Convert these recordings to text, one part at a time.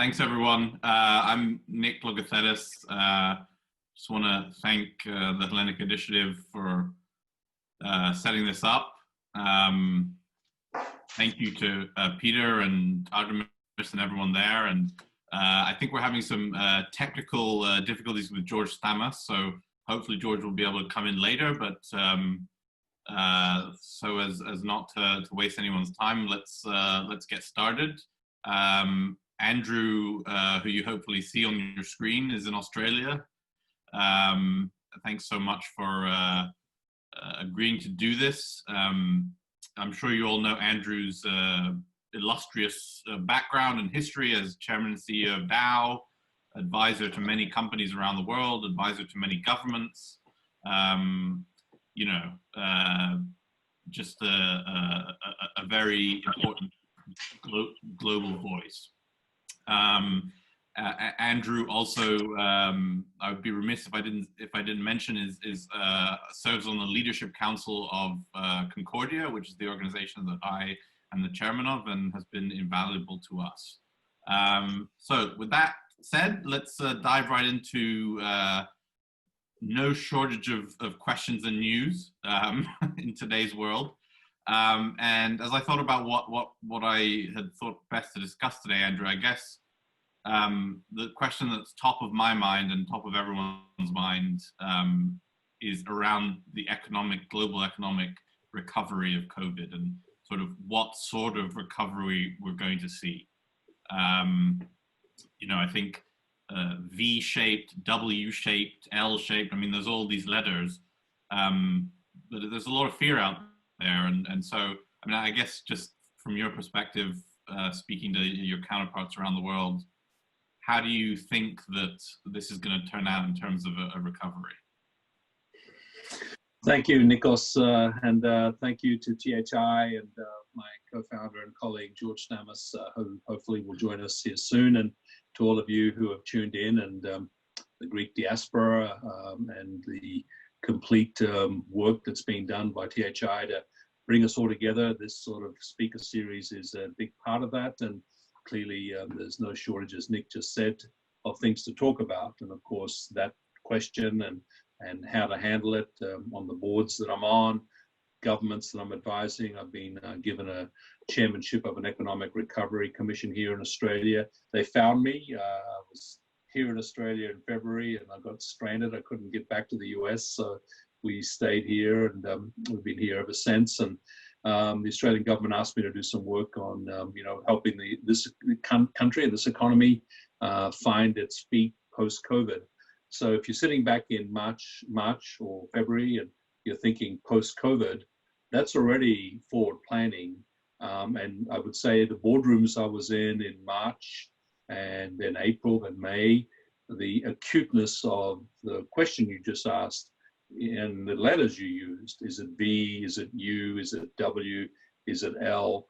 Thanks, everyone. I'm Nick Logothetis. Just want to thank the Hellenic Initiative for setting this up. Thank you to Peter and Artemis and everyone there. And I think we're having some technical difficulties with George Stamas, so hopefully George will be able to come in later. But so as not to waste anyone's time, let's get started. Andrew, who you hopefully see on your screen, is in Australia. Thanks so much for agreeing to do this. I'm sure you all know Andrew's illustrious background and history as chairman and CEO of Dow, advisor to many companies around the world, advisor to many governments, just a very important global voice. Andrew also, I would be remiss if I didn't mention, is serves on the leadership council of Concordia, which is the organization that I am the chairman of and has been invaluable to us. So with that said, let's dive right into no shortage of questions and news in today's world. And as I thought about what I had thought best to discuss today, Andrew, I guess the question that's top of my mind and top of everyone's mind is around the global economic recovery of COVID and sort of what sort of recovery we're going to see. I think V-shaped, W-shaped, L-shaped, I mean, there's all these letters, but there's a lot of fear out there. And so, I mean, I guess just from your perspective, speaking to your counterparts around the world, how do you think that this is going to turn out in terms of a recovery? Thank you, Nikos, and thank you to THI and my co-founder and colleague, George Stamas, who hopefully will join us here soon, and to all of you who have tuned in, and the Greek diaspora and the complete work that's being done by THI to bring us all together. This sort of speaker series is a big part of that, and clearly there's no shortage, as Nick just said, of things to talk about. And of course, that question and how to handle it on the boards that I'm on, governments that I'm advising. I've been given a chairmanship of an economic recovery commission here in Australia. They found me. I was here in Australia in February and I got stranded. I couldn't get back to the US, so we stayed here, and we've been here ever since. And the Australian government asked me to do some work on, helping this country and this economy find its feet post-COVID. So if you're sitting back in March or February and you're thinking post-COVID, that's already forward planning. And I would say the boardrooms I was in March and then April and May, the acuteness of the question you just asked and the letters you used, is it V, is it U, is it W, is it L,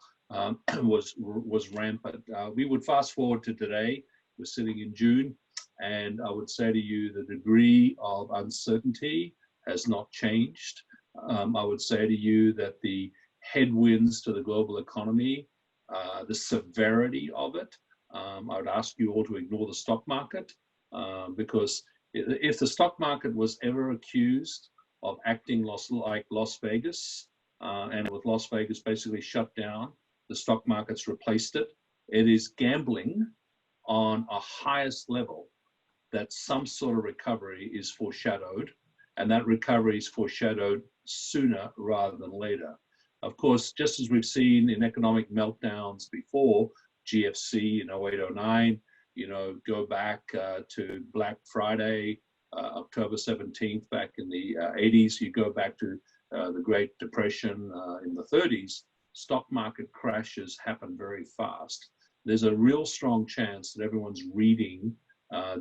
was rampant. We would fast forward to today. We're sitting in June, and I would say to you the degree of uncertainty has not changed. I would say to you that the headwinds to the global economy, the severity of it, I would ask you all to ignore the stock market, because if the stock market was ever accused of acting like Las Vegas, and with Las Vegas basically shut down, the stock market's replaced it. It is gambling on a highest level that some sort of recovery is foreshadowed, and that recovery is foreshadowed sooner rather than later. Of course, just as we've seen in economic meltdowns before, GFC in 08-09, go back to Black Friday, October 17th, back in the 80s, you go back to the Great Depression in the 30s, stock market crashes happen very fast. There's a real strong chance that everyone's reading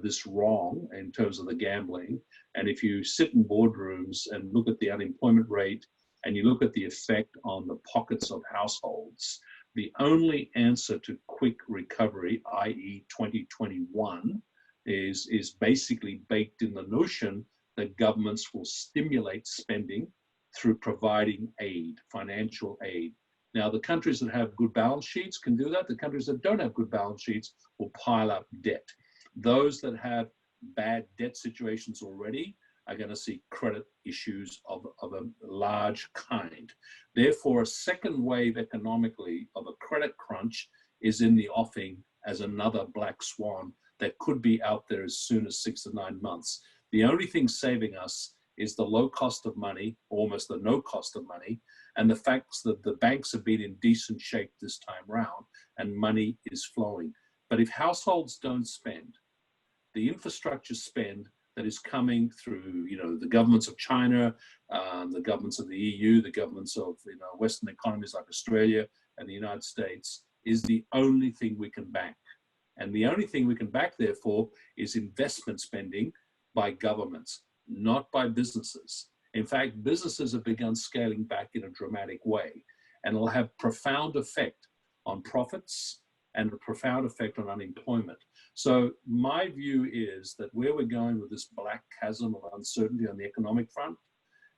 this wrong in terms of the gambling. And if you sit in boardrooms and look at the unemployment rate and you look at the effect on the pockets of households, the only answer to quick recovery, i.e. 2021, is basically baked in the notion that governments will stimulate spending through providing aid, financial aid. Now, the countries that have good balance sheets can do that. The countries that don't have good balance sheets will pile up debt. Those that have bad debt situations already are going to see credit issues of a large kind. Therefore, a second wave economically of a credit crunch is in the offing as another black swan that could be out there as soon as 6 to 9 months. The only thing saving us is the low cost of money, almost the no cost of money, and the fact that the banks have been in decent shape this time round and money is flowing. But if households don't spend, the infrastructure spend that is coming through, the governments of China, the governments of the EU, the governments of Western economies like Australia and the United States, is the only thing we can back. And the only thing we can back, therefore, is investment spending by governments, not by businesses. In fact, businesses have begun scaling back in a dramatic way, and it'll have profound effect on profits and a profound effect on unemployment. So my view is that where we're going with this black chasm of uncertainty on the economic front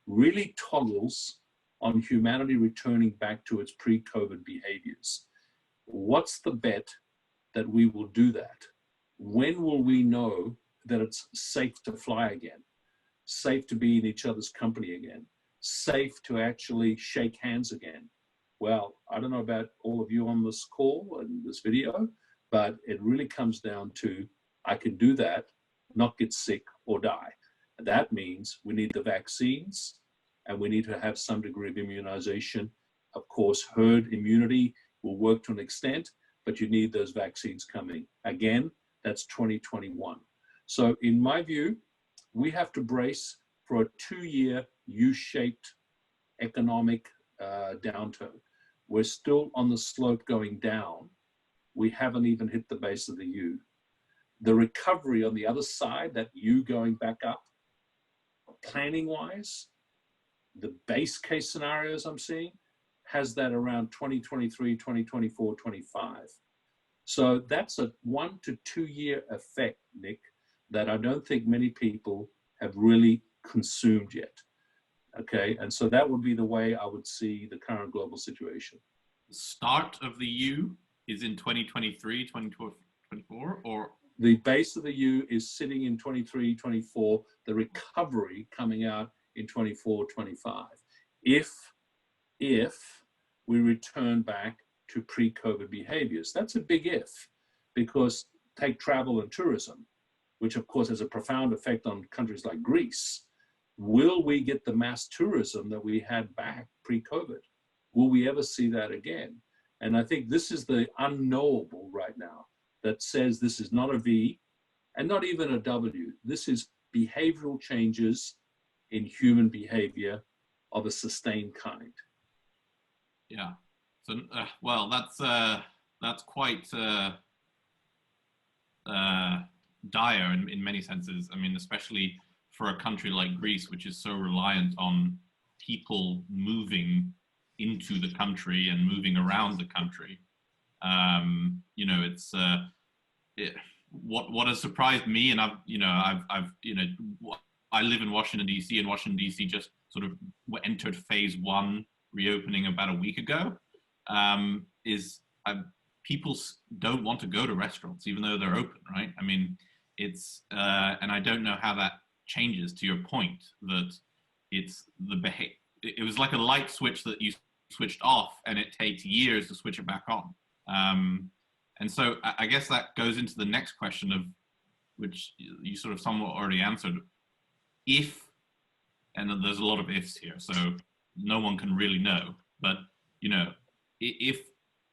really toggles on humanity returning back to its pre-COVID behaviors. What's the bet that we will do that? When will we know that it's safe to fly again? Safe to be in each other's company again? Safe to actually shake hands again? Well, I don't know about all of you on this call and this video, but it really comes down to, I can do that, not get sick or die. That means we need the vaccines and we need to have some degree of immunization. Of course, herd immunity will work to an extent, but you need those vaccines coming. Again, that's 2021. So in my view, we have to brace for a 2-year U-shaped economic downturn. We're still on the slope going down. We haven't even hit the base of the U. The recovery on the other side, that U going back up, planning-wise, the base case scenarios I'm seeing, has that around 2023, 2024, 25. So that's a 1 to 2 year effect, Nick, that I don't think many people have really consumed yet. Okay, and so that would be the way I would see the current global situation. The start of the U is in 2023, 2024, or? The base of the U is sitting in 23, 24, the recovery coming out in 24, 25. If we return back to pre-COVID behaviors. That's a big if, because take travel and tourism, which of course has a profound effect on countries like Greece. Will we get the mass tourism that we had back pre-COVID? Will we ever see that again? And I think this is the unknowable right now that says this is not a V and not even a W. This is behavioral changes in human behavior of a sustained kind. Yeah. So, well, that's quite dire in many senses. I mean, especially for a country like Greece, which is so reliant on people moving into the country and moving around the country. It's what has surprised me, and I live in Washington D.C. and Washington D.C. just sort of entered phase 1 reopening about a week ago. People don't want to go to restaurants even though they're open, right? I mean, it's and I don't know how that changes, to your point that it's it was like a light switch that you switched off and it takes years to switch it back on. And so I guess that goes into the next question of, which you sort of somewhat already answered, if, and there's a lot of ifs here, so no one can really know, but if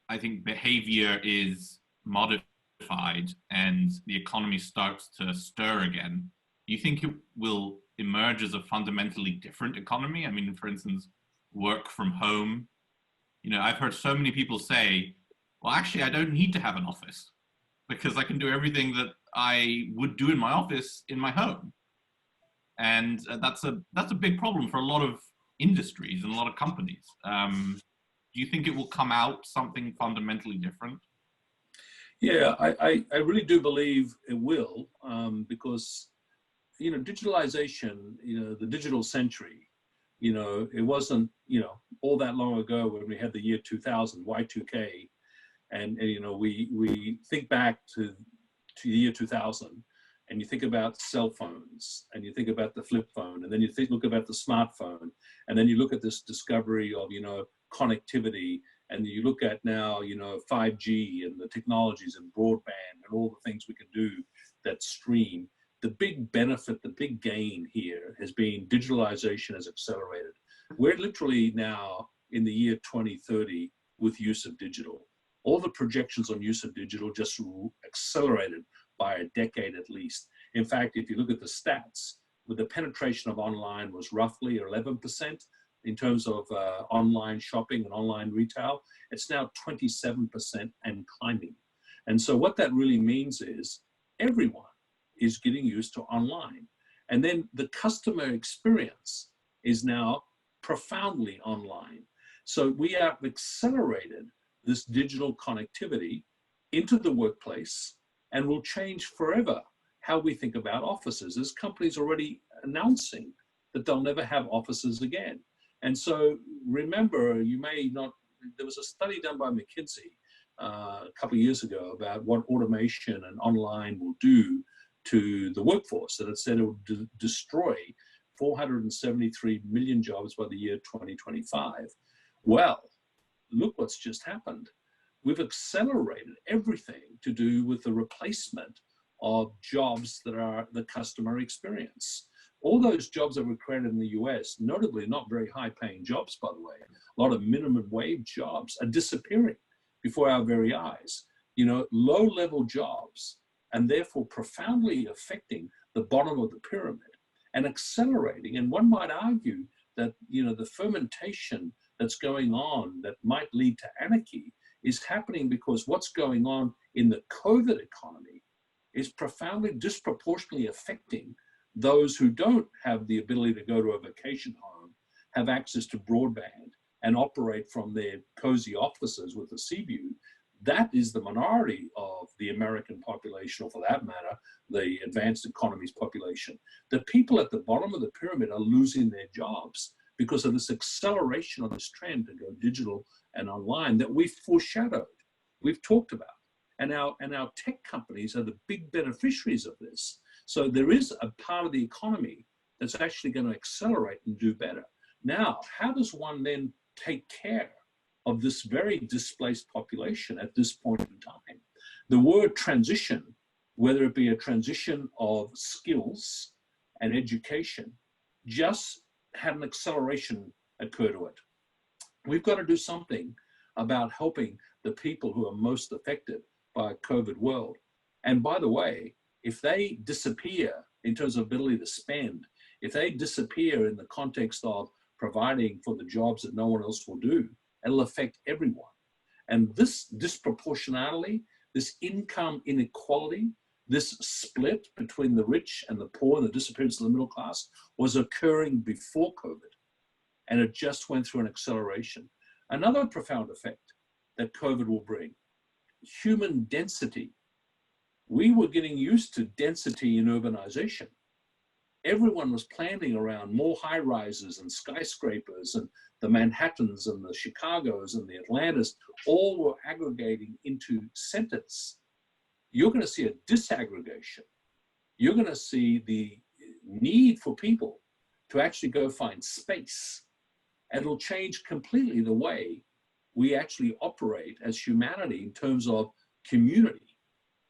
I think behavior is modified and the economy starts to stir again, do you think it will emerge as a fundamentally different economy? I mean, for instance, work from home. I've heard so many people say, well, actually, I don't need to have an office because I can do everything that I would do in my office in my home. And that's a big problem for a lot of industries and a lot of companies. Do you think it will come out something fundamentally different? Yeah, I really do believe it will, because digitalization, the digital century, it wasn't, all that long ago when we had the year 2000, Y2K, and we think back to the year 2000, and you think about cell phones, and you think about the flip phone, and then you look about the smartphone, and then you look at this discovery of, connectivity, and you look at now, 5G and the technologies and broadband and all the things we can do that stream. The big benefit, the big gain here has been digitalization has accelerated. We're literally now in the year 2030 with use of digital. All the projections on use of digital just accelerated by a decade at least. In fact, if you look at the stats, with the penetration of online was roughly 11% in terms of online shopping and online retail. It's now 27% and climbing. And so what that really means is everyone is getting used to online. And then the customer experience is now profoundly online. So we have accelerated this digital connectivity into the workplace and will change forever how we think about offices. There's companies already announcing that they'll never have offices again. And so remember, you may not, there was a study done by McKinsey a couple of years ago about what automation and online will do to the workforce, and it said it will destroy 473 million jobs by the year 2025. Well, look what's just happened. We've accelerated everything to do with the replacement of jobs that are the customer experience. All those jobs that were created in the US, notably not very high paying jobs, by the way, a lot of minimum wage jobs are disappearing before our very eyes. Low level jobs, and therefore profoundly affecting the bottom of the pyramid and accelerating. And one might argue that, the fermentation that's going on that might lead to anarchy is happening because what's going on in the COVID economy is profoundly disproportionately affecting those who don't have the ability to go to a vacation home, have access to broadband, and operate from their cozy offices with a sea view. That is the minority of the American population, or for that matter, the advanced economies population. The people at the bottom of the pyramid are losing their jobs because of this acceleration of this trend to go digital and online that we've foreshadowed, we've talked about. And our tech companies are the big beneficiaries of this. So there is a part of the economy that's actually going to accelerate and do better. Now, how does one then take care of this very displaced population at this point in time? The word transition, whether it be a transition of skills and education, just had an acceleration occur to it. We've got to do something about helping the people who are most affected by a COVID world. And by the way, if they disappear in terms of ability to spend, if they disappear in the context of providing for the jobs that no one else will do, it'll affect everyone. And this disproportionality, this income inequality, this split between the rich and the poor and the disappearance of the middle class was occurring before COVID. And it just went through an acceleration. Another profound effect that COVID will bring, human density. We were getting used to density in urbanization. Everyone was planning around more high rises and skyscrapers, and the Manhattans and the Chicagos and the Atlantas all were aggregating into centers. You're going to see a disaggregation. You're going to see the need for people to actually go find space. And it'll change completely the way we actually operate as humanity in terms of community.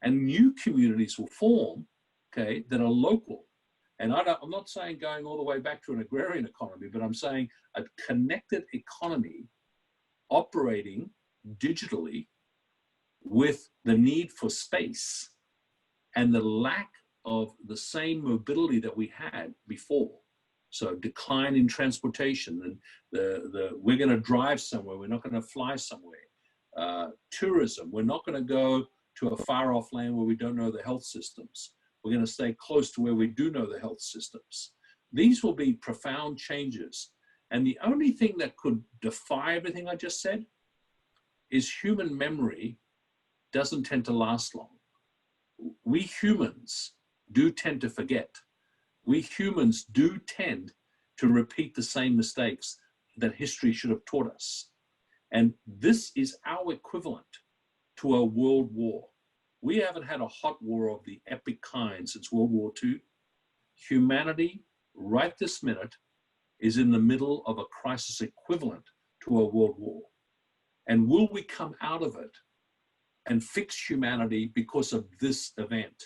And new communities will form, okay, that are local. And I'm not saying going all the way back to an agrarian economy, but I'm saying a connected economy operating digitally with the need for space and the lack of the same mobility that we had before. So decline in transportation, and we're going to drive somewhere, we're not going to fly somewhere. Tourism, we're not going to go to a far off land where we don't know the health systems. We're going to stay close to where we do know the health systems. These will be profound changes. And the only thing that could defy everything I just said is human memory doesn't tend to last long. We humans do tend to forget. We humans do tend to repeat the same mistakes that history should have taught us. And this is our equivalent to a world war. We haven't had a hot war of the epic kind since World War II. Humanity, right this minute, is in the middle of a crisis equivalent to a world war. And will we come out of it and fix humanity because of this event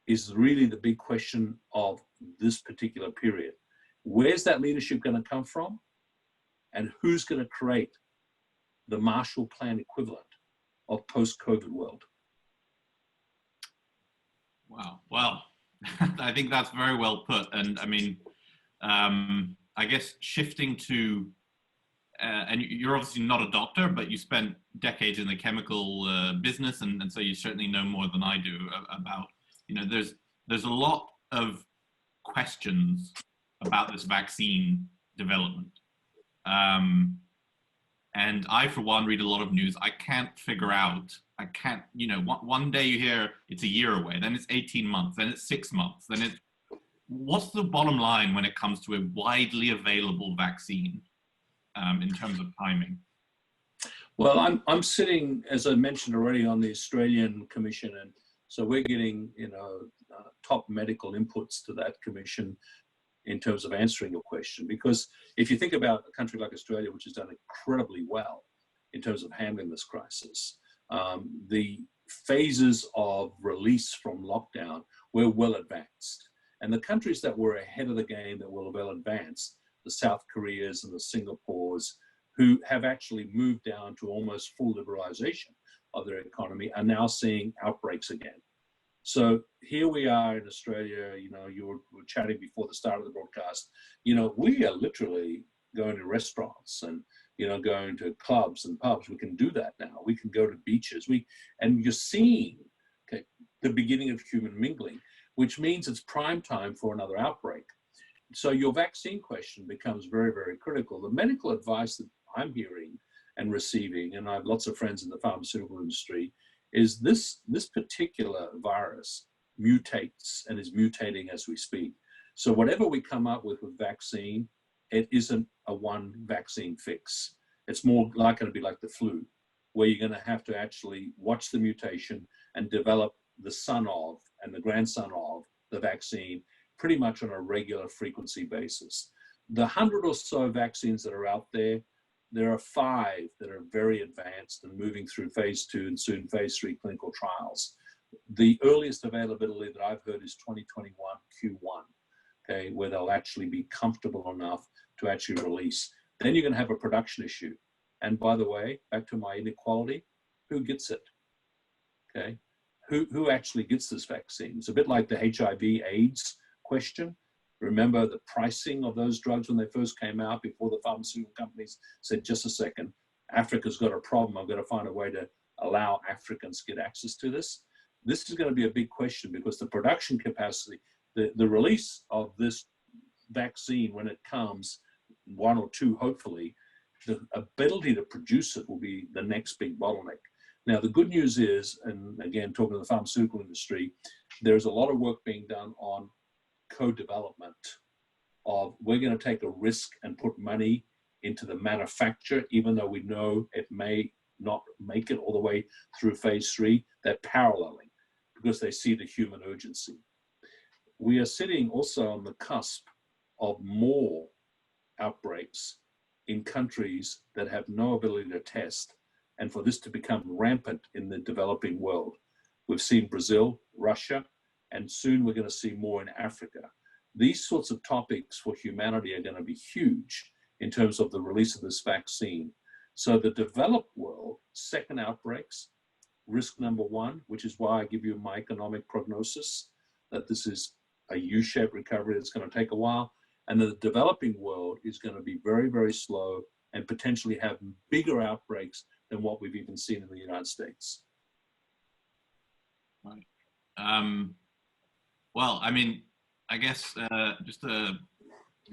is really the big question of this particular period. Where's that leadership going to come from? And who's going to create the Marshall Plan equivalent of post-COVID world? Wow. Well, I think that's very well put. And I mean, I guess shifting to, and you're obviously not a doctor, but you spent decades in the chemical business, and so you certainly know more than I do about, you know, there's a lot of questions about this vaccine development. And I, for one, read a lot of news. I can't figure out, you know, one day you hear it's a year away, then it's 18 months, then it's 6 months, then it's, what's the bottom line when it comes to a widely available vaccine in terms of timing? Well, I'm sitting, as I mentioned already, on the Australian Commission, and so we're getting, you know, top medical inputs to that commission in terms of answering your question. Because if you think about a country like Australia, which has done incredibly well in terms of handling this crisis, the phases of release from lockdown were well advanced. And the countries that were ahead of the game, that were well advanced, the South Koreas and the Singapores, who have actually moved down to almost full liberalization of their economy, are now seeing outbreaks again. So here we are in Australia, you know, you were chatting before the start of the broadcast, you know, we are literally going to restaurants and, you know, going to clubs and pubs. We can do that now. We can go to beaches. And you're seeing, okay, the beginning of human mingling, which means it's prime time for another outbreak. So your vaccine question becomes very, very critical. The medical advice that I'm hearing and receiving, and I have lots of friends in the pharmaceutical industry, is this particular virus mutates and is mutating as we speak. So whatever we come up with vaccine, it isn't a one vaccine fix. It's more likely to be like the flu, where you're going to have to actually watch the mutation and develop the son of and the grandson of the vaccine pretty much on a regular frequency basis. The 100 or so vaccines that are out there, there are 5 that are very advanced and moving through phase 2 and soon phase 3 clinical trials. The earliest availability that I've heard is 2021 Q1, okay, where they'll actually be comfortable enough to actually release. Then you're going to have a production issue. And by the way, back to my inequality, who gets it? Okay, who actually gets this vaccine? It's a bit like the HIV/AIDS question. Remember the pricing of those drugs when they first came out, before the pharmaceutical companies said, just a second, Africa's got a problem. I've got to find a way to allow Africans to get access to this. This is going to be a big question, because the production capacity, the release of this vaccine when it comes, 1 or 2 hopefully, the ability to produce it will be the next big bottleneck. Now, the good news is, and again, talking to the pharmaceutical industry, there's a lot of work being done on co-development of, we're going to take a risk and put money into the manufacture, even though we know it may not make it all the way through phase 3, they're paralleling because they see the human urgency. We are sitting also on the cusp of more outbreaks in countries that have no ability to test, and for this to become rampant in the developing world. We've seen Brazil, Russia, and soon we're going to see more in Africa. These sorts of topics for humanity are going to be huge in terms of the release of this vaccine. So the developed world, second outbreaks, risk number 1, which is why I give you my economic prognosis, that this is a U-shaped recovery that's going to take a while. And the developing world is going to be very, very slow and potentially have bigger outbreaks than what we've even seen in the United States. Right. Well, I mean, I guess just 1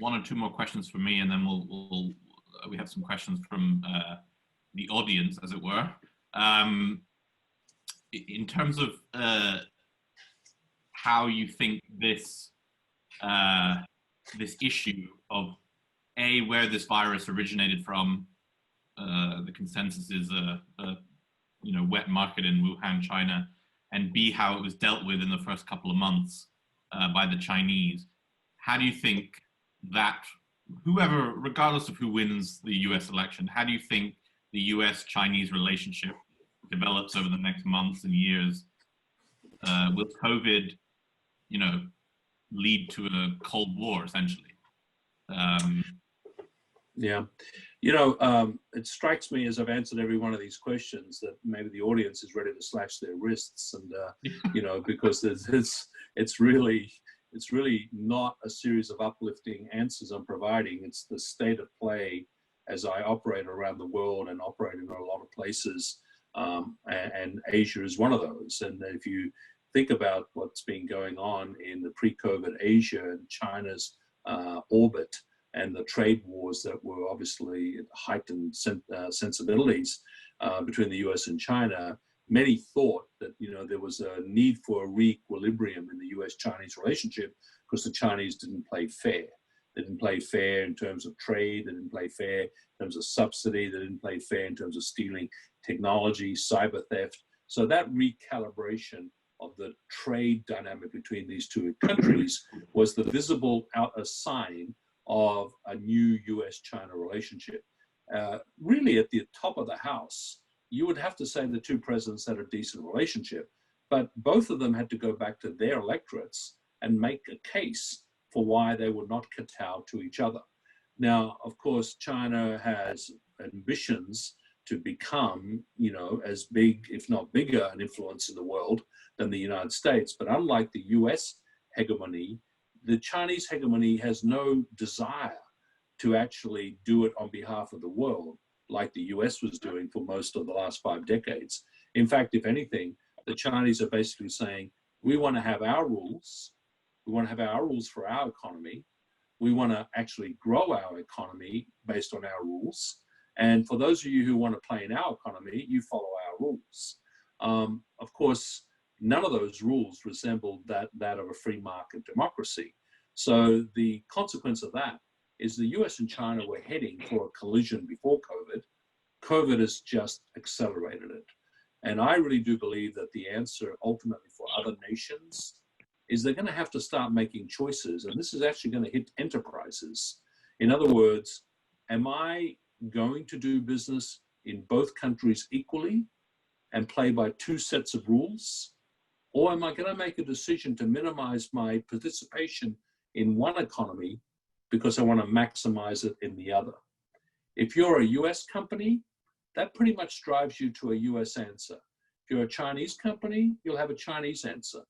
or 2 more questions from me, and then we have some questions from the audience, as it were. In terms of how you think this this issue of A, where this virus originated from. The consensus is a wet market in Wuhan, China, and B, how it was dealt with in the first couple of months by the Chinese. How do you think that whoever, regardless of who wins the US election, how do you think the US-Chinese relationship develops over the next months and years? Will COVID, lead to a Cold War, essentially? Yeah. It strikes me as I've answered every one of these questions that maybe the audience is ready to slash their wrists, and because it's really not a series of uplifting answers I'm providing. It's the state of play as I operate around the world and operate in a lot of places, and Asia is one of those. And if you think about what's been going on in the pre-COVID Asia and China's orbit, and the trade wars that were obviously heightened sensibilities between the US and China, many thought that there was a need for a re-equilibrium in the US-Chinese relationship because the Chinese didn't play fair. They didn't play fair in terms of trade, they didn't play fair in terms of subsidy, they didn't play fair in terms of stealing technology, cyber theft. So that recalibration of the trade dynamic between these two countries was the visible sign of a new US-China relationship. Really at the top of the house, you would have to say the two presidents had a decent relationship, but both of them had to go back to their electorates and make a case for why they would not kowtow to each other. Now, of course, China has ambitions to become, as big, if not bigger, an influence in the world than the United States. But unlike the US hegemony, the Chinese hegemony has no desire to actually do it on behalf of the world like the US was doing for most of the last 5 decades. In fact, if anything, the Chinese are basically saying, we want to have our rules. We want to have our rules for our economy. We want to actually grow our economy based on our rules. And for those of you who want to play in our economy, you follow our rules. Of course, none of those rules resembled that of a free market democracy. So the consequence of that is the US and China were heading for a collision before COVID. COVID has just accelerated it. And I really do believe that the answer ultimately for other nations is they're going to have to start making choices. And this is actually going to hit enterprises. In other words, am I going to do business in both countries equally and play by 2 sets of rules? Or am I going to make a decision to minimize my participation in one economy because I want to maximize it in the other? If you're a US company, that pretty much drives you to a US answer. If you're a Chinese company, you'll have a Chinese answer.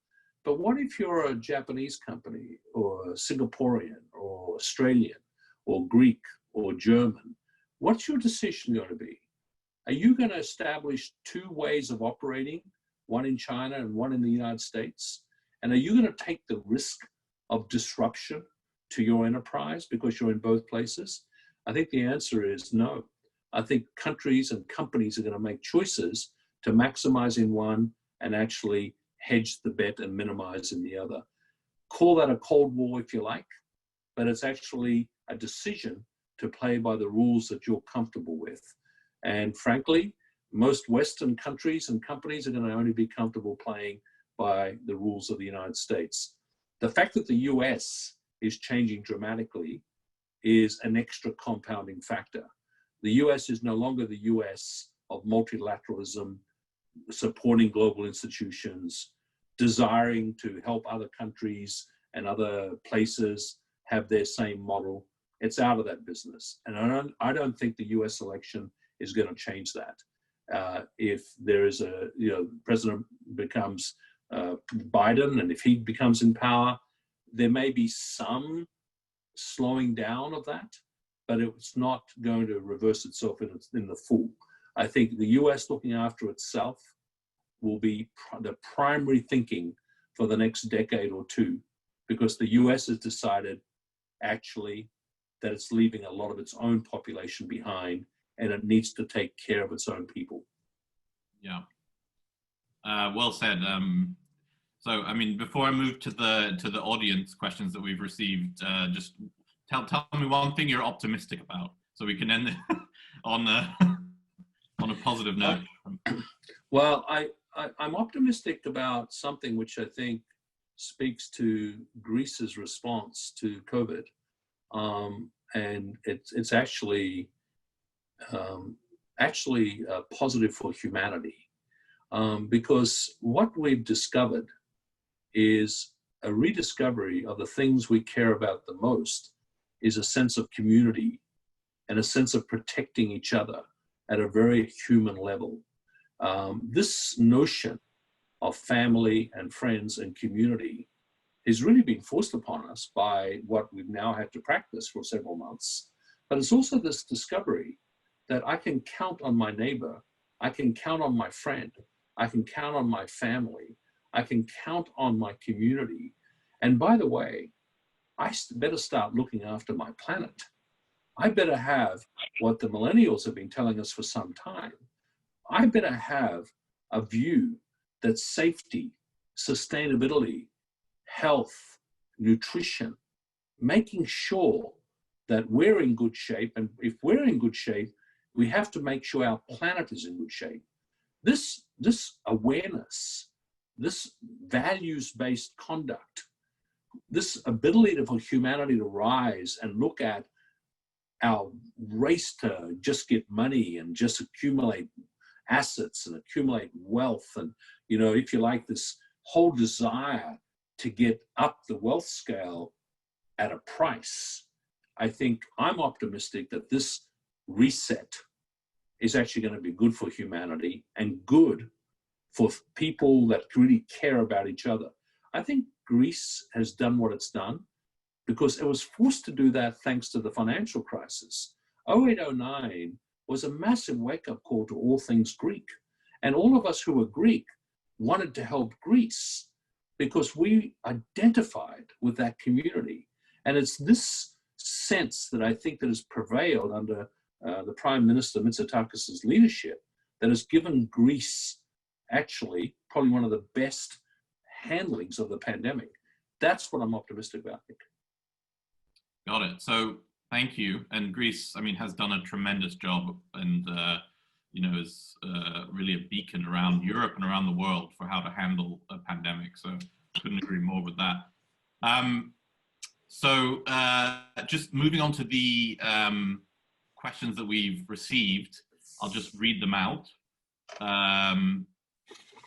But what if you're a Japanese company or Singaporean or Australian or Greek or German? What's your decision going to be? Are you going to establish 2 ways of operating, one in China and one in the United States? And are you going to take the risk of disruption to your enterprise because you're in both places? I think the answer is no. I think countries and companies are going to make choices to maximize in one and actually hedge the bet and minimize in the other. Call that a Cold War if you like, but it's actually a decision to play by the rules that you're comfortable with. And frankly, most Western countries and companies are going to only be comfortable playing by the rules of the United States. The fact that the US is changing dramatically is an extra compounding factor. The US is no longer the US of multilateralism, supporting global institutions, desiring to help other countries and other places have their same model. It's out of that business. And I don't think the US election is going to change that. If there is president becomes Biden, and if he becomes in power, there may be some slowing down of that, but it's not going to reverse itself in the full. I think the US looking after itself will be the primary thinking for the next decade or 2, because the US has decided actually that it's leaving a lot of its own population behind, and it needs to take care of its own people. Yeah. Well said. So, I mean, before I move to the audience questions that we've received, just tell me one thing you're optimistic about, so we can end it on on a positive note. Well, I'm optimistic about something which I think speaks to Greece's response to COVID, and it's actually positive for humanity, because what we've discovered is a rediscovery of the things we care about the most is a sense of community and a sense of protecting each other at a very human level. This notion of family and friends and community has really been forced upon us by what we've now had to practice for several months. But it's also this discovery that I can count on my neighbor, I can count on my friend, I can count on my family, I can count on my community. And by the way, I better start looking after my planet. I better have what the millennials have been telling us for some time. I better have a view that safety, sustainability, health, nutrition, making sure that we're in good shape. And if we're in good shape, we have to make sure our planet is in good shape. This awareness, this values-based conduct, this ability for humanity to rise and look at our race to just get money and just accumulate assets and accumulate wealth, and, you know, if you like, this whole desire to get up the wealth scale at a price. I think I'm optimistic that this reset is actually going to be good for humanity and good for people that really care about each other. I think Greece has done what it's done because it was forced to do that thanks to the financial crisis. 0809 was a massive wake-up call to all things Greek. And all of us who were Greek wanted to help Greece because we identified with that community. And it's this sense that I think that has prevailed under the Prime Minister Mitsotakis' leadership that has given Greece actually probably one of the best handlings of the pandemic. That's what I'm optimistic about, Nick. Got it. So thank you. And Greece, I mean, has done a tremendous job and, you know, is really a beacon around Europe and around the world for how to handle a pandemic. So couldn't agree more with that. So just moving on to the questions that we've received, I'll just read them out.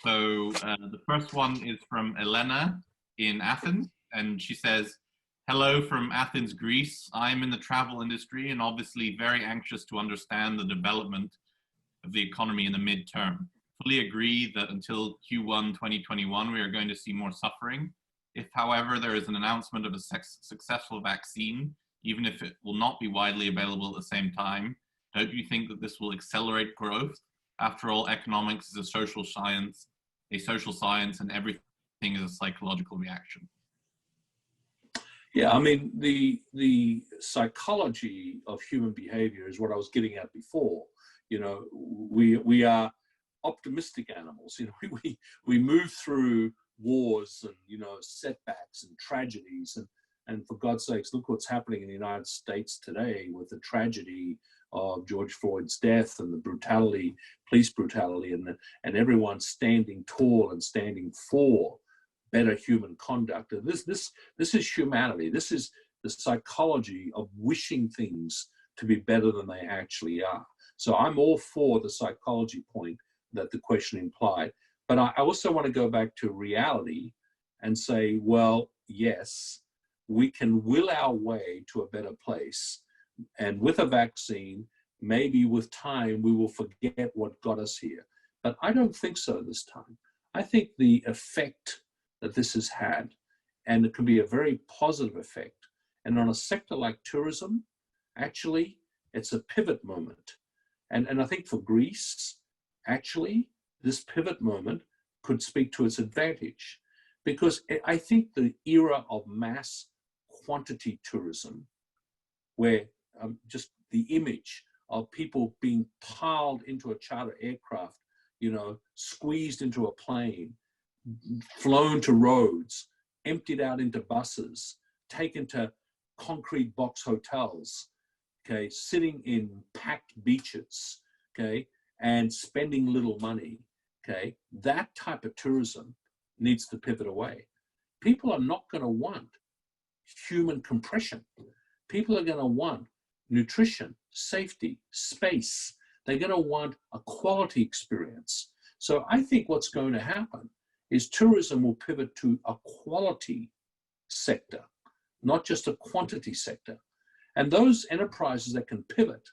So the first one is from Elena in Athens, and she says, "Hello from Athens, Greece. I'm in the travel industry and obviously very anxious to understand the development of the economy in the midterm. Fully agree that until Q1 2021, we are going to see more suffering. If, however, there is an announcement of a successful vaccine, even if it will not be widely available at the same time, don't you think that this will accelerate growth? After all, economics is a social science, and everything is a psychological reaction." Yeah, I mean, the psychology of human behavior is what I was getting at before. You know, we are optimistic animals. You know, we move through wars and, you know, setbacks and tragedies, and for God's sakes, look what's happening in the United States today with the tragedy of George Floyd's death and the brutality, police brutality, and everyone standing tall and standing for better human conduct. And this is humanity. This is the psychology of wishing things to be better than they actually are. So I'm all for the psychology point that the question implied. But I also want to go back to reality and say, well, yes, we can will our way to a better place. And with a vaccine, maybe with time, we will forget what got us here. But I don't think so this time. I think the effect that this has had, and it can be a very positive effect. And on a sector like tourism, actually, it's a pivot moment. And I think for Greece, actually, this pivot moment could speak to its advantage, because I think the era of mass quantity tourism, where just the image of people being piled into a charter aircraft, you know, squeezed into a plane, flown to roads, emptied out into buses, taken to concrete box hotels, okay, sitting in packed beaches, okay, and spending little money, okay, that type of tourism needs to pivot away. People are not going to want human compression. People are going to want nutrition, safety, space. They're going to want a quality experience. So I think what's going to happen is tourism will pivot to a quality sector, not just a quantity sector. And those enterprises that can pivot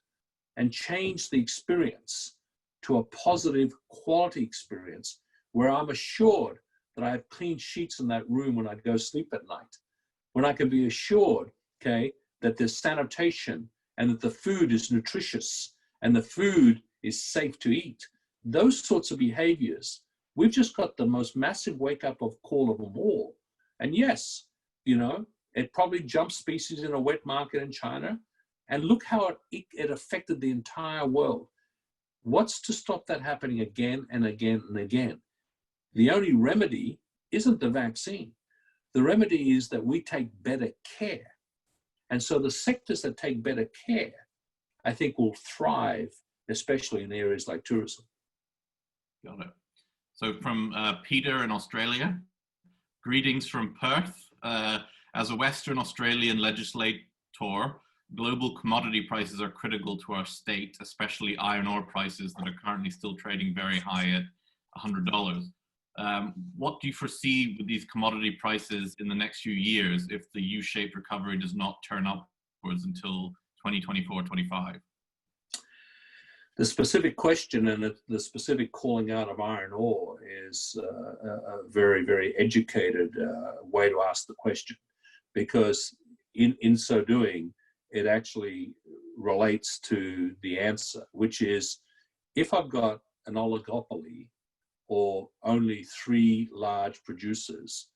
and change the experience to a positive quality experience, where I'm assured that I have clean sheets in that room when I go sleep at night, when I can be assured, okay, that there's sanitation and that the food is nutritious and the food is safe to eat. Those sorts of behaviors, we've just got the most massive wake up of call of them all. And yes, you know, it probably jumped species in a wet market in China. And look how it affected the entire world. What's to stop that happening again and again and again? The only remedy isn't the vaccine. The remedy is that we take better care. And so the sectors that take better care, I think, will thrive, especially in areas like tourism. Got it. So from Peter in Australia, greetings from Perth. As a Western Australian legislator, global commodity prices are critical to our state, especially iron ore prices that are currently still trading very high at $100. What do you foresee with these commodity prices in the next few years if the U-shaped recovery does not turn upwards until 2024-25? The specific question and the specific calling out of iron ore is a very, very educated way to ask the question, because in so doing, it actually relates to the answer, which is, if I've got an oligopoly or only 3 large producers,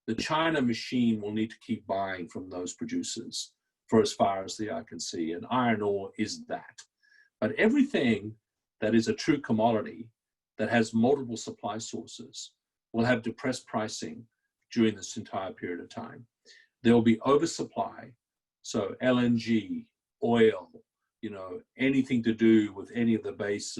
the China machine will need to keep buying from those producers for as far as the eye can see, and iron ore is that. But everything that is a true commodity that has multiple supply sources will have depressed pricing during this entire period of time. There will be oversupply, so LNG, oil, you know, anything to do with any of the base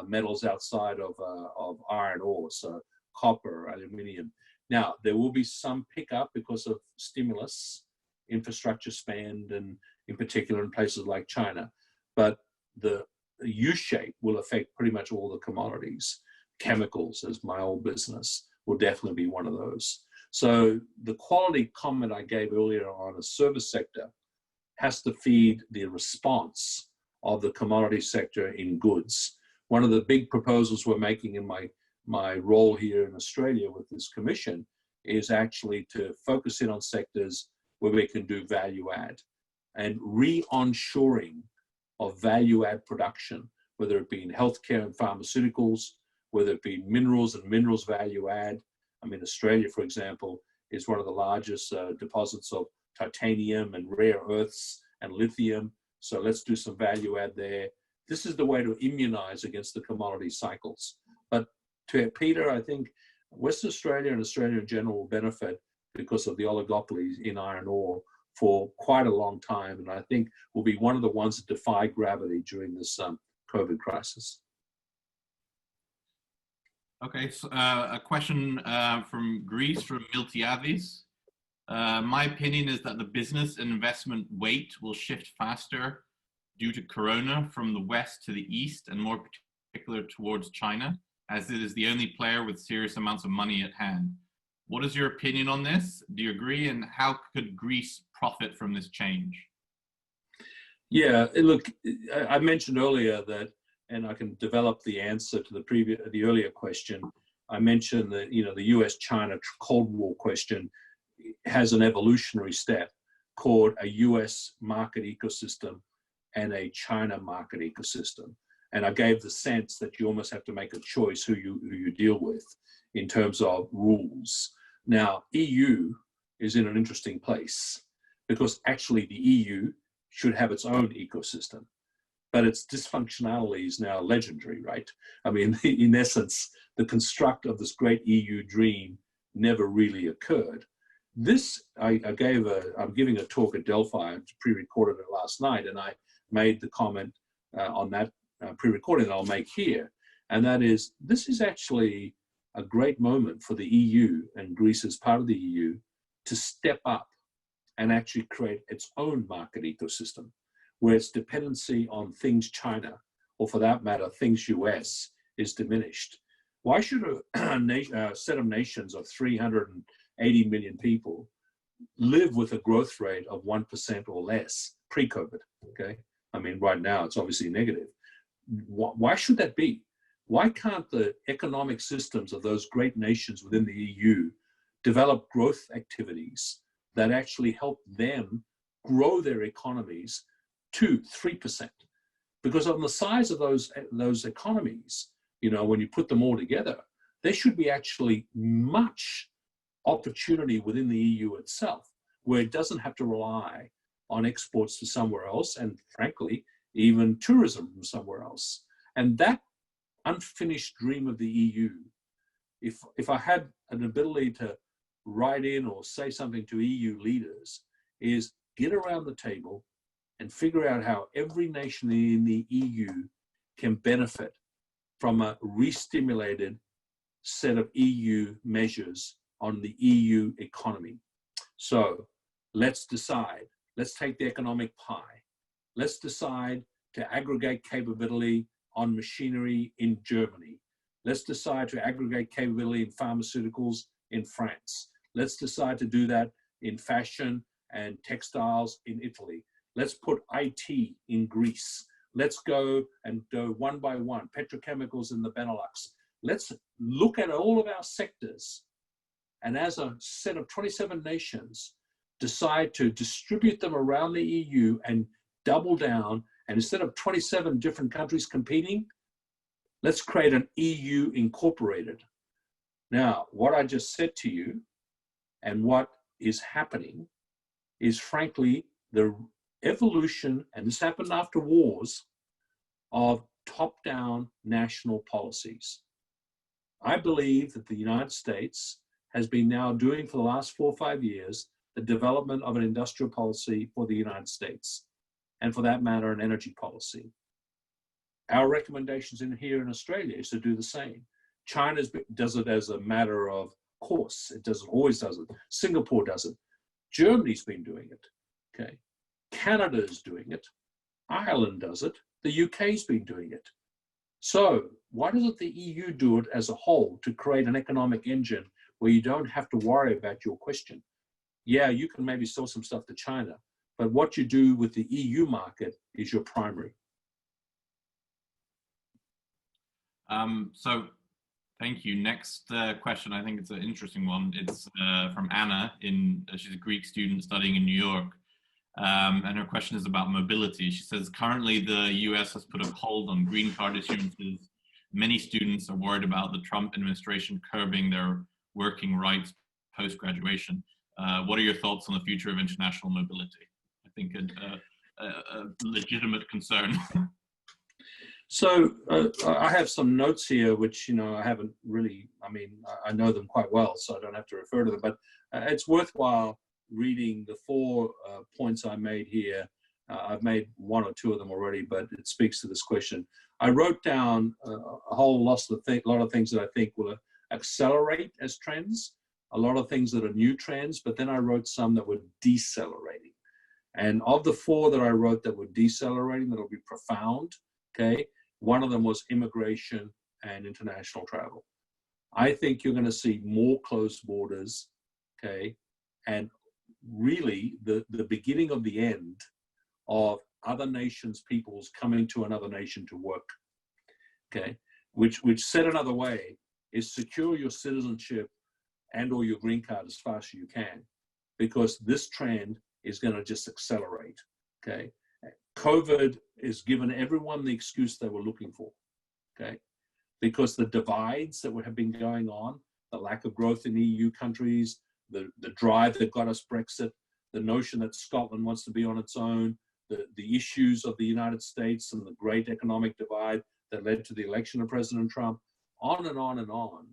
metals outside of iron ore, so copper, aluminium. Now, there will be some pickup because of stimulus, infrastructure spend, and in particular in places like China. But the U-shape will affect pretty much all the commodities. Chemicals, as my old business, will definitely be one of those. So the quality comment I gave earlier on a service sector has to feed the response of the commodity sector in goods. One of the big proposals we're making in my role here in Australia with this commission is actually to focus in on sectors where we can do value add and re-onshoring of value add production, whether it be in healthcare and pharmaceuticals, whether it be minerals and minerals value add. I mean, Australia, for example, is one of the largest deposits of titanium and rare earths and lithium. So let's do some value add there. This is the way to immunize against the commodity cycles. But to Peter, I think Western Australia and Australia in general will benefit because of the oligopolies in iron ore for quite a long time. And I think will be one of the ones that defy gravity during this COVID crisis. Okay, so, a question from Greece, from Miltiadis. My opinion is that the business and investment weight will shift faster due to Corona from the west to the east, and more particular towards China, as it is the only player with serious amounts of money at hand. What is your opinion on this? Do you agree? And how could Greece profit from this change? Yeah, look, I mentioned earlier that, and I can develop the answer to the earlier question. I mentioned that, you know, the US-China Cold War question has an evolutionary step called a US market ecosystem and a China market ecosystem. And I gave the sense that you almost have to make a choice who you deal with in terms of rules. Now, EU is in an interesting place because actually the EU should have its own ecosystem. but its dysfunctionality is now legendary, right? I mean, in essence, the construct of this great EU dream never really occurred. This, I'm giving a talk at Delphi, I pre-recorded it last night, and I made the comment on that pre-recording that I'll make here, and that is, this is actually a great moment for the EU, and Greece as part of the EU, to step up and actually create its own market ecosystem, where its dependency on things China, or for that matter, things US, is diminished. Why should a set of nations of 380 million people live with a growth rate of 1% or less pre-COVID, okay? I mean, right now it's obviously negative. Why should that be? Why can't the economic systems of those great nations within the EU develop growth activities that actually help them grow their economies to 3%? Because on the size of those economies, you know, when you put them all together, there should be actually much opportunity within the EU itself, where it doesn't have to rely on exports to somewhere else, and frankly, even tourism from somewhere else. And that unfinished dream of the EU, if I had an ability to write in or say something to EU leaders, is get around the table and figure out how every nation in the EU can benefit from a re-stimulated set of EU measures on the EU economy. So let's decide, let's take the economic pie. Let's decide to aggregate capability on machinery in Germany. Let's decide to aggregate capability in pharmaceuticals in France. Let's decide to do that in fashion and textiles in Italy. Let's put IT in Greece. Let's go and go one by one, petrochemicals in the Benelux. Let's look at all of our sectors, and as a set of 27 nations, decide to distribute them around the EU and double down. And instead of 27 different countries competing, let's create an EU incorporated. Now, what I just said to you and what is happening is frankly the evolution, and this happened after wars, of top-down national policies. I believe that the United States has been now doing for the last 4 or 5 years the development of an industrial policy for the United States, and for that matter, an energy policy. Our recommendations here in Australia is to do the same. China does it as a matter of course. It always does it. Singapore does it. Germany's been doing it, okay? Canada is doing it. Ireland does it. The UK's been doing it. So why doesn't the EU do it as a whole to create an economic engine where you don't have to worry about your question? Yeah, you can maybe sell some stuff to China, but what you do with the EU market is your primary. So thank you. Next question, I think it's an interesting one. It's from Anna. She's a Greek student studying in New York. And her question is about mobility. She says, currently the US has put a hold on green card issuances. Many students are worried about the Trump administration curbing their working rights post-graduation. What are your thoughts on the future of international mobility? I think a legitimate concern. So I have some notes here, which, you know, I haven't really, I know them quite well, so I don't have to refer to them, but it's worthwhile reading the 4 points I made here. I've made 1 or 2 of them already, but it speaks to this question. I wrote down a whole lot of things that I think will accelerate as trends, a lot of things that are new trends, but then I wrote some that were decelerating. And of the 4 that I wrote that were decelerating, that'll be profound, okay, one of them was immigration and international travel. I think you're going to see more closed borders, okay, and really the beginning of the end of other nations' peoples coming to another nation to work, okay, which said another way is secure your citizenship and or your green card as fast as you can, because this trend is going to just accelerate, okay. COVID has given everyone the excuse they were looking for, okay, because the divides that have been going on, the lack of growth in EU countries, the drive that got us Brexit, the notion that Scotland wants to be on its own, the issues of the United States and the great economic divide that led to the election of President Trump, on and on and on,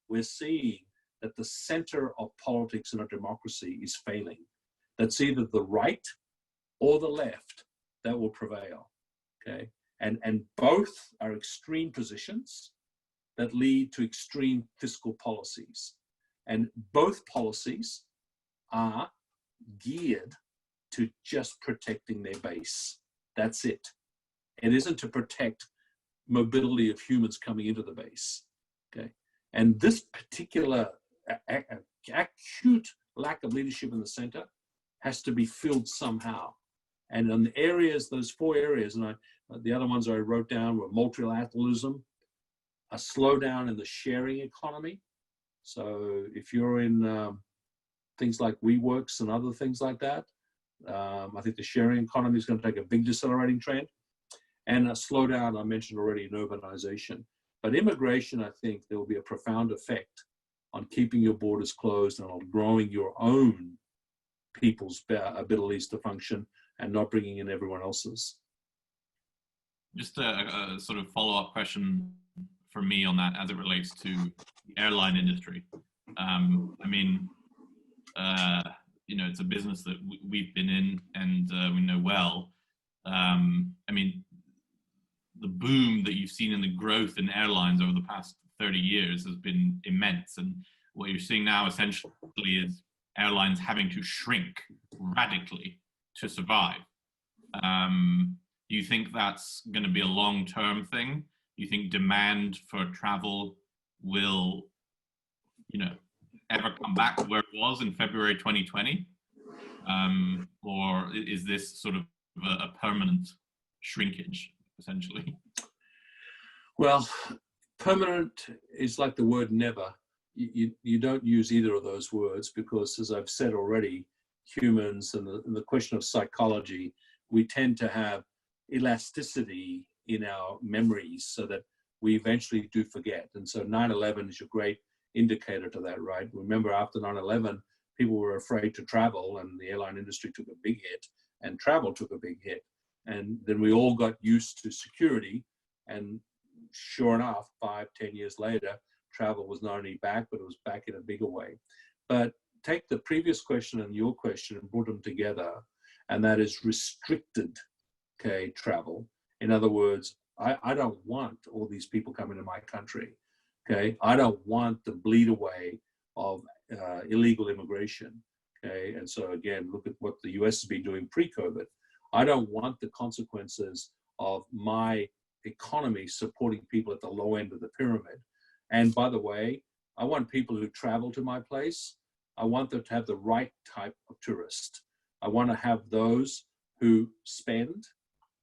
we're seeing that the center of politics in a democracy is failing. That's either the right or the left that will prevail, okay? And both are extreme positions that lead to extreme fiscal policies. And both policies are geared to just protecting their base. That's it. It isn't to protect mobility of humans coming into the base, okay? And this particular acute lack of leadership in the center has to be filled somehow. And in the areas, those 4 areas, and the other ones I wrote down were multilateralism, a slowdown in the sharing economy. So if you're in things like WeWorks and other things like that, I think the sharing economy is going to take a big decelerating trend. And a slowdown, I mentioned already, in urbanization. But immigration, I think there will be a profound effect on keeping your borders closed and on growing your own people's abilities to function and not bringing in everyone else's. Just a sort of follow-up question for me on that as it relates to the airline industry. I mean, you know, it's a business that we've been in and we know well. I mean, the boom that you've seen in the growth in airlines over the past 30 years has been immense. And what you're seeing now essentially is airlines having to shrink radically to survive. Do you think that's going to be a long-term thing? Do you think demand for travel will, you know, ever come back to where it was in February 2020? Or is this sort of a permanent shrinkage, essentially? Well, permanent is like the word never. You don't use either of those words because, as I've said already, humans and the question of psychology, we tend to have elasticity in our memories so that we eventually do forget. And so 9/11 is a great indicator to that, right? Remember, after 9/11, people were afraid to travel and the airline industry took a big hit and travel took a big hit. And then we all got used to security. And sure enough, 5-10 years later, travel was not only back, but it was back in a bigger way. But take the previous question and your question and put them together, and that is restricted, okay, travel. In other words, I don't want all these people coming to my country, okay? I don't want the bleed away of illegal immigration, okay? And so again, look at what the US has been doing pre-COVID. I don't want the consequences of my economy supporting people at the low end of the pyramid. And by the way, I want people who travel to my place, I want them to have the right type of tourist. I want to have those who spend,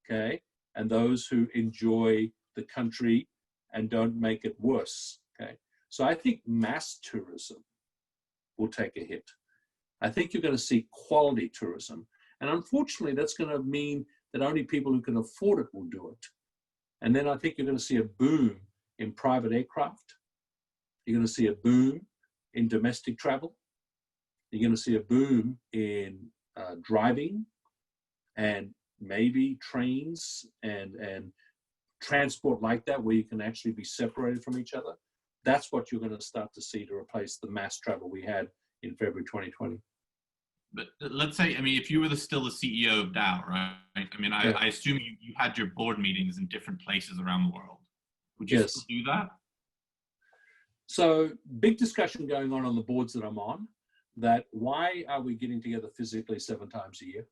okay, and those who enjoy the country and don't make it worse, okay? So I think mass tourism will take a hit. I think you're going to see quality tourism. And unfortunately, that's going to mean that only people who can afford it will do it. And then I think you're going to see a boom in private aircraft. You're going to see a boom in domestic travel. You're going to see a boom in driving and maybe trains and transport like that, where you can actually be separated from each other. That's what you're going to start to see to replace the mass travel we had in February 2020. But let's say, I mean, if you were still the CEO of Dow, right? I mean, Yeah. I assume you had your board meetings in different places around the world. Would you still do that? So big discussion going on the boards that I'm on, that why are we getting together physically 7 times a year?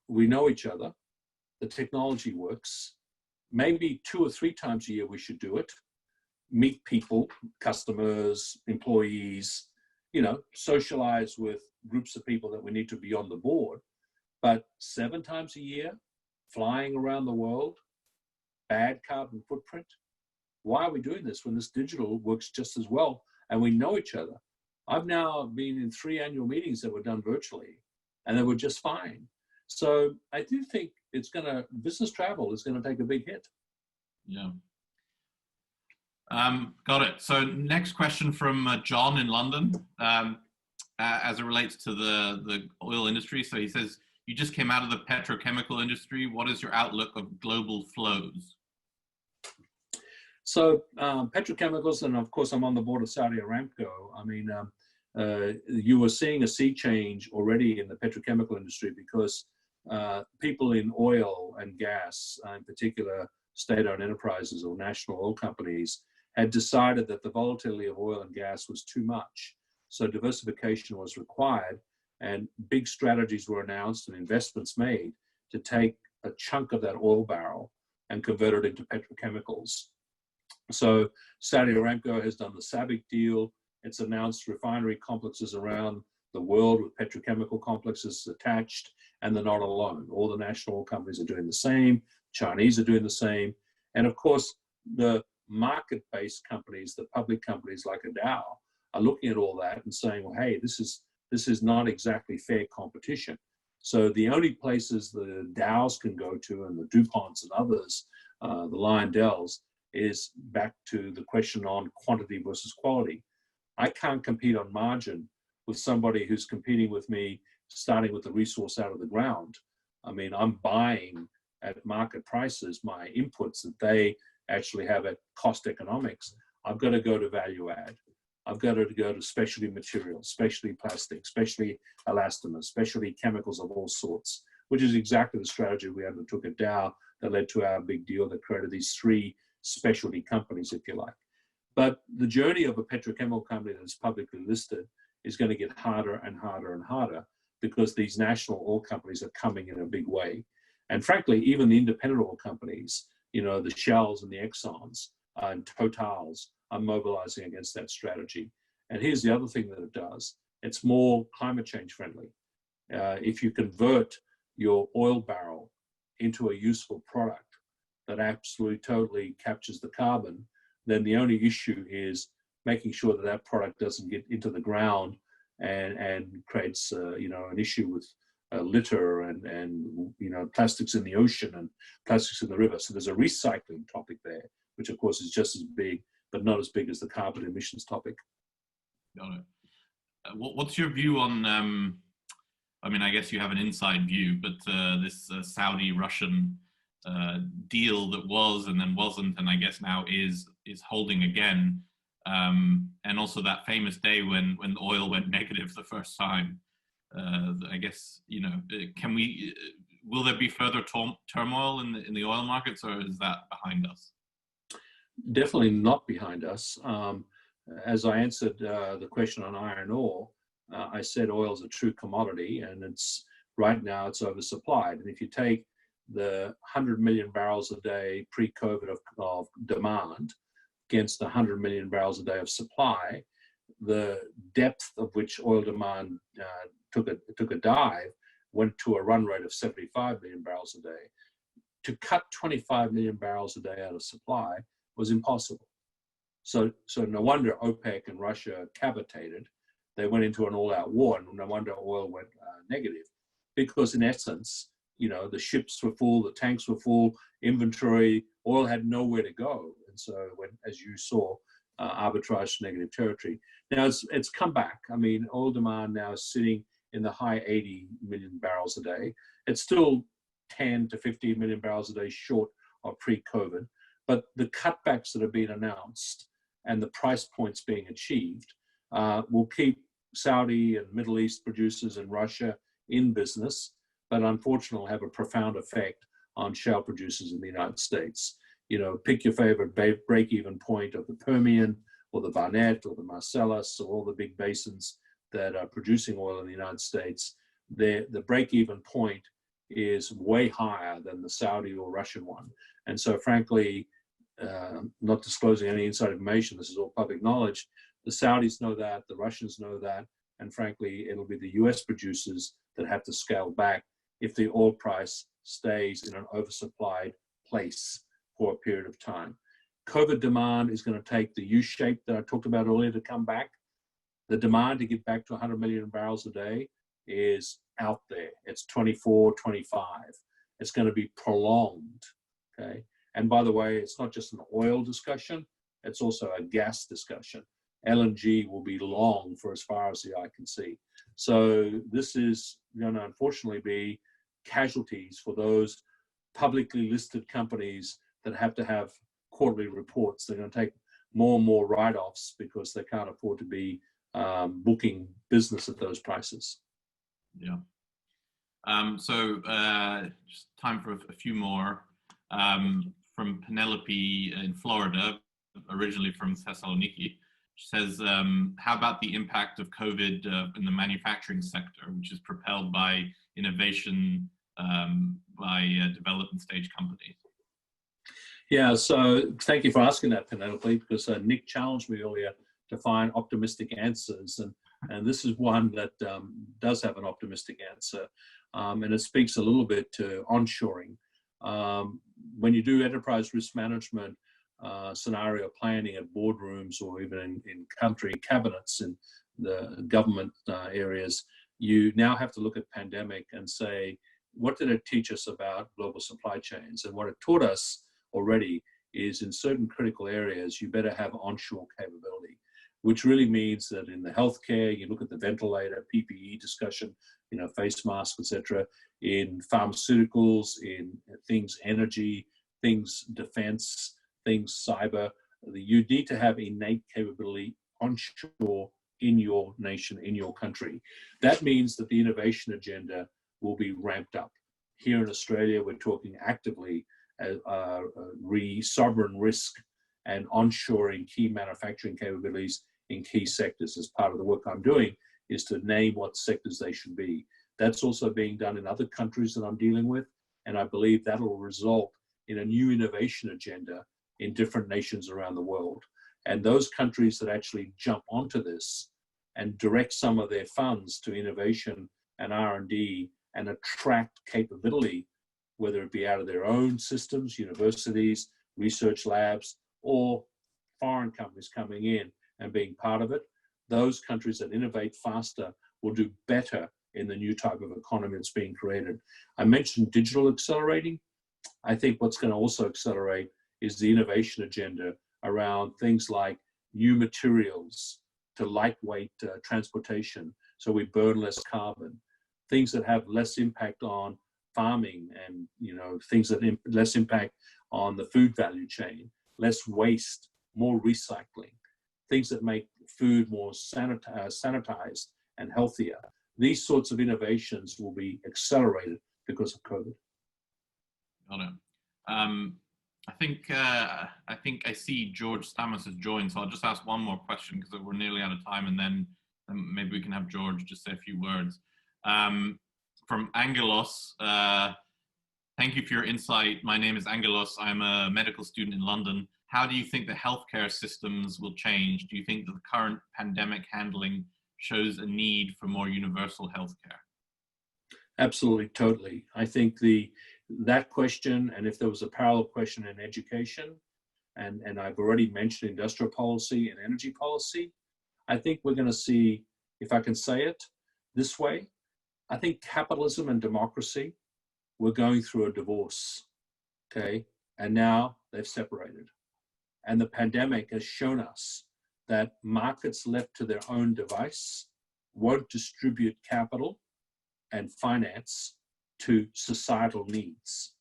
We know each other. The technology works. Maybe 2 or 3 times a year we should do it. Meet people, customers, employees, you know, socialize with groups of people that we need to be on the board. But 7 times a year, flying around the world, bad carbon footprint. Why are we doing this when this digital works just as well and we know each other? I've now been in 3 annual meetings that were done virtually and they were just fine. So I do think business travel is going to take a big hit. Yeah. Got it. So next question from John in London, as it relates to the oil industry. So he says, You just came out of the petrochemical industry. What is your outlook of global flows? So petrochemicals, and of course I'm on the board of Saudi Aramco. I mean, you were seeing a sea change already in the petrochemical industry because people in oil and gas, in particular state-owned enterprises or national oil companies, had decided that the volatility of oil and gas was too much. So diversification was required, and big strategies were announced and investments made to take a chunk of that oil barrel and convert it into petrochemicals. So Saudi Aramco has done the SABIC deal. It's announced refinery complexes around the world with petrochemical complexes attached, and they're not alone. All the national oil companies are doing the same. Chinese are doing the same. And of course, the market-based companies, the public companies like a Dow, are looking at all that and saying, well, hey, this is not exactly fair competition. So the only places the Dows can go to, and the DuPonts and others, the Lyondells, is back to the question on quantity versus quality. I can't compete on margin with somebody who's competing with me, starting with the resource out of the ground. I mean, I'm buying at market prices my inputs that they actually have at cost economics. I've got to go to value add. I've got to go to specialty materials, specialty plastics, specialty elastomers, specialty chemicals of all sorts, which is exactly the strategy we undertook at Dow that led to our big deal that created these three specialty companies, if you like. But the journey of a petrochemical company that's publicly listed is going to get harder and harder and harder because these national oil companies are coming in a big way. And frankly, even the independent oil companies, you know, the Shells and the Exxons and Totals are mobilizing against that strategy. And here's the other thing that it does. It's more climate change friendly. If you convert your oil barrel into a useful product that absolutely totally captures the carbon, then the only issue is making sure that that product doesn't get into the ground and creates you know, an issue with litter and you know, plastics in the ocean and plastics in the river. So there's a recycling topic there, which of course is just as big, but not as big as the carbon emissions topic. Got it. What's your view on, I mean, I guess you have an inside view, but this Saudi-Russian deal that was and then wasn't, and I guess now is holding again, and also that famous day when oil went negative the first time. I guess, you know, will there be further turmoil in the oil markets, or is that behind us? Definitely not behind us. As I answered the question on iron ore, I said oil is a true commodity, and it's right now it's oversupplied. And if you take the 100 million barrels a day pre-COVID of demand against 100 million barrels a day of supply, the depth of which oil demand took a dive went to a run rate of 75 million barrels a day. To cut 25 million barrels a day out of supply was impossible. So no wonder OPEC and Russia cavitated. They went into an all-out war, and no wonder oil went negative, because in essence, you know, the ships were full, the tanks were full, inventory, oil had nowhere to go. And so when, as you saw, arbitrage to negative territory. Now it's come back. I mean, oil demand now is sitting in the high 80 million barrels a day. It's still 10 to 15 million barrels a day short of pre-COVID, but the cutbacks that have been announced and the price points being achieved will keep Saudi and Middle East producers and Russia in business, but unfortunately have a profound effect on shale producers in the United States. You know, pick your favorite break-even point of the Permian or the Barnett or the Marcellus or all the big basins that are producing oil in the United States. The break-even point is way higher than the Saudi or Russian one. And so frankly, not disclosing any inside information, this is all public knowledge, the Saudis know that, the Russians know that, and frankly, it'll be the US producers that have to scale back if the oil price stays in an oversupplied place for a period of time. COVID demand is going to take the U-shape that I talked about earlier to come back. The demand to get back to 100 million barrels a day is out there. It's 24, 25. It's going to be prolonged, okay? And by the way, it's not just an oil discussion, it's also a gas discussion. LNG will be long for as far as the eye can see. So this is going to unfortunately be casualties for those publicly listed companies that have to have quarterly reports. They're going to take more and more write-offs because they can't afford to be booking business at those prices. Yeah. So just time for a few more. From Penelope in Florida, originally from Thessaloniki. She says, how about the impact of COVID in the manufacturing sector, which is propelled by innovation by development stage companies? Yeah, so thank you for asking that, Penelope, because Nick challenged me earlier to find optimistic answers. And this is one that does have an optimistic answer. And it speaks a little bit to onshoring. When you do enterprise risk management, scenario planning at boardrooms or even in country cabinets in the government areas, you now have to look at pandemic and say, what did it teach us about global supply chains? And what it taught us already is in certain critical areas, you better have onshore capability, which really means that in the healthcare, you look at the ventilator, PPE discussion, face masks, etc. In pharmaceuticals, in things energy, things defense, things cyber, you need to have innate capability onshore in your nation, in your country. That means that the innovation agenda will be ramped up. Here in Australia, we're talking actively sovereign risk and onshoring key manufacturing capabilities in key sectors. As part of the work I'm doing is to name what sectors they should be. That's also being done in other countries that I'm dealing with, and I believe that'll result in a new innovation agenda in different nations around the world. And those countries that actually jump onto this and direct some of their funds to innovation and R&D and attract capability, whether it be out of their own systems, universities, research labs, or foreign companies coming in and being part of it, those countries that innovate faster will do better in the new type of economy that's being created. I mentioned digital accelerating. I think what's going to also accelerate is the innovation agenda around things like new materials to lightweight transportation, so we burn less carbon, things that have less impact on farming and things that less impact on the food value chain, less waste, more recycling, things that make food more sanitized and healthier. These sorts of innovations will be accelerated because of COVID. Got it. I think I see George Stamos has joined, so I'll just ask one more question because we're nearly out of time, and then maybe we can have George just say a few words. From Angelos, thank you for your insight. My name is Angelos. I'm a medical student in London. How do you think the healthcare systems will change? Do you think that the current pandemic handling shows a need for more universal healthcare? Absolutely, totally. I think that question, and if there was a parallel question in education, and I've already mentioned industrial policy and energy policy, I think we're going to see, if I can say it this way, I think capitalism and democracy were going through a divorce, okay? And now they've separated. And the pandemic has shown us that markets left to their own device won't distribute capital and finance to societal needs,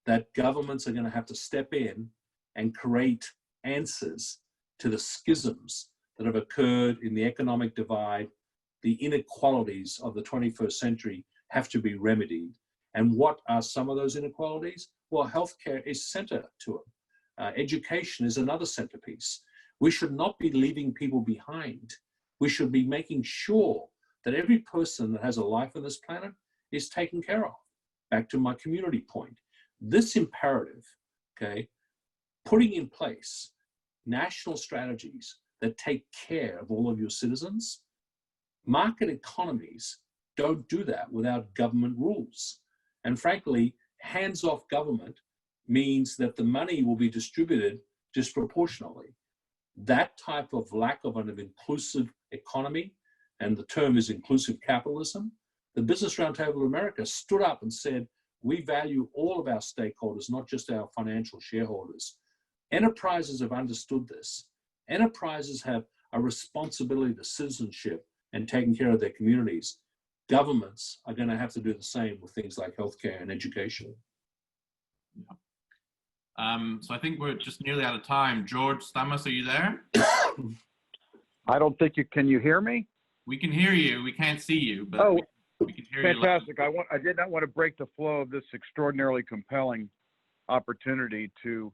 that governments are going to have to step in and create answers to the schisms that have occurred in the economic divide. The inequalities of the 21st century have to be remedied. And what are some of those inequalities? Well, healthcare is center to it. Education is another centerpiece. We should not be leaving people behind. We should be making sure that every person that has a life on this planet is taken care of. Back to my community point. This imperative, okay, putting in place national strategies that take care of all of your citizens. Market economies don't do that without government rules. And frankly, hands-off government means that the money will be distributed disproportionately. That type of lack of an inclusive economy, and the term is inclusive capitalism, the Business Roundtable of America stood up and said, we value all of our stakeholders, not just our financial shareholders. Enterprises have understood this. Enterprises have a responsibility to citizenship and taking care of their communities. governments are going to have to do the same with things like healthcare and education. Yeah. So I think we're just nearly out of time. George Stamos, are you there? I don't think you can. You hear me? We can hear you. We can't see you, but we can hear fantastic. you. I did not want to break the flow of this extraordinarily compelling opportunity to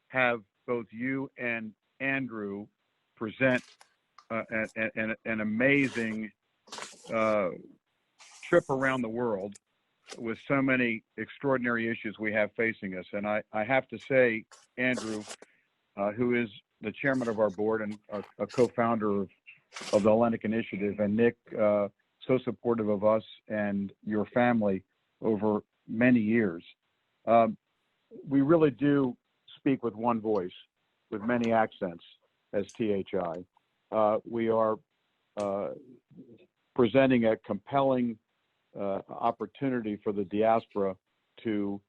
have both you and Andrew present an amazing trip around the world with so many extraordinary issues we have facing us. And I have to say, Andrew, who is the chairman of our board and a co-founder of the Hellenic Initiative, and Nick, so supportive of us and your family over many years. We really do speak with one voice, with many accents as THI. We are presenting a compelling opportunity for the diaspora to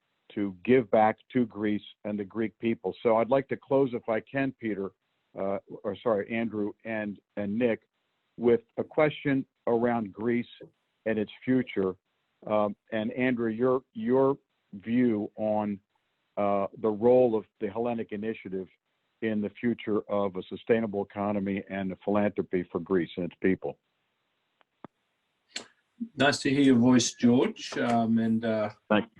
give back to Greece and the Greek people. So I'd like to close, if I can, Andrew and Nick, with a question around Greece and its future. And Andrew, your view on the role of the Hellenic Initiative in the future of a sustainable economy and philanthropy for Greece and its people. Nice to hear your voice, George, and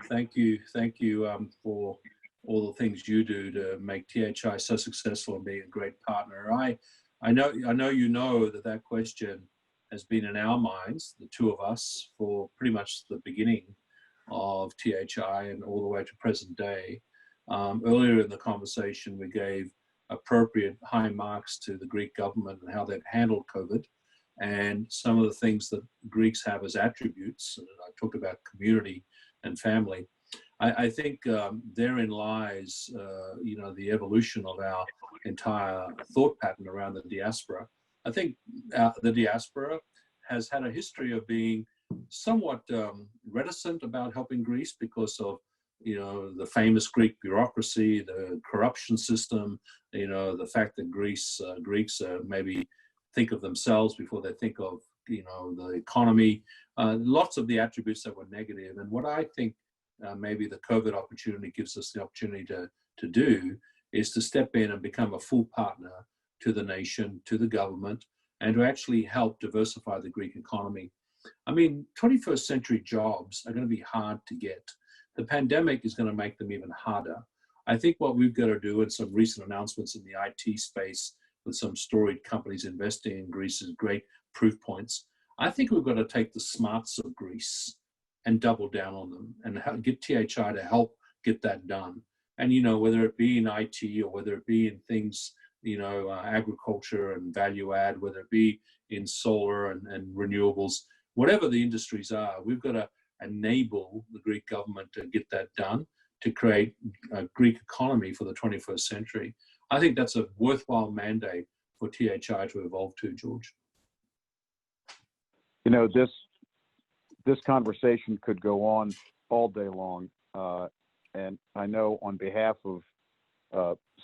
thank you. Thank you for all the things you do to make THI so successful and being a great partner. I know you know that question has been in our minds, the two of us, for pretty much the beginning of THI and all the way to present day. Earlier in the conversation, we gave appropriate high marks to the Greek government and how they've handled COVID, and some of the things that Greeks have as attributes. I talked about community and family. I think therein lies, the evolution of our entire thought pattern around the diaspora. I think the diaspora has had a history of being somewhat reticent about helping Greece because of, the famous Greek bureaucracy, the corruption system, the fact that Greeks maybe think of themselves before they think of, the economy, lots of the attributes that were negative. And what I think maybe the COVID opportunity gives us the opportunity to do is to step in and become a full partner to the nation, to the government, and to actually help diversify the Greek economy. I mean, 21st century jobs are going to be hard to get. The pandemic is going to make them even harder. I think what we've got to do, and some recent announcements in the IT space with some storied companies investing in Greece is great proof points. I think we've got to take the smarts of Greece and double down on them and get THI to help get that done. And, whether it be in IT or whether it be in things, agriculture and value add, whether it be in solar and renewables, whatever the industries are, we've got to enable the Greek government to get that done, to create a Greek economy for the 21st century. I think that's a worthwhile mandate for THI to evolve to, George. This conversation could go on all day long. And I know on behalf of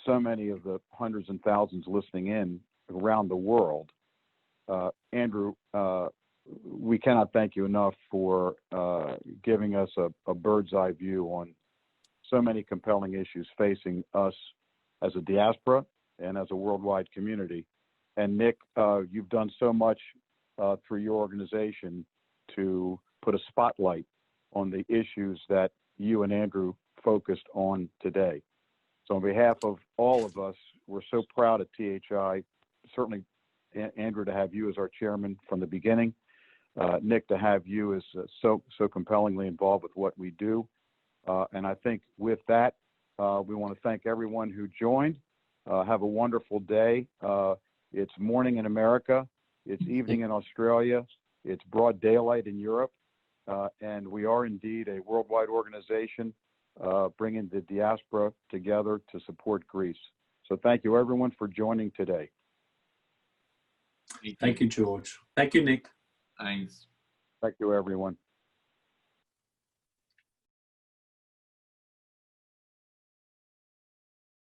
so many of the hundreds and thousands listening in around the world, Andrew, we cannot thank you enough for giving us a bird's eye view on so many compelling issues facing us as a diaspora and as a worldwide community. And Nick, you've done so much through your organization to put a spotlight on the issues that you and Andrew focused on today. So on behalf of all of us, we're so proud at THI, certainly Andrew, to have you as our chairman from the beginning, Nick, to have you as so compellingly involved with what we do. And I think with that, we want to thank everyone who joined. Have a wonderful day. It's morning in America. It's evening in Australia. It's broad daylight in Europe. And we are indeed a worldwide organization bringing the diaspora together to support Greece. So thank you, everyone, for joining today. Thank you, George. Thank you, Nick. Thanks. Thank you, everyone.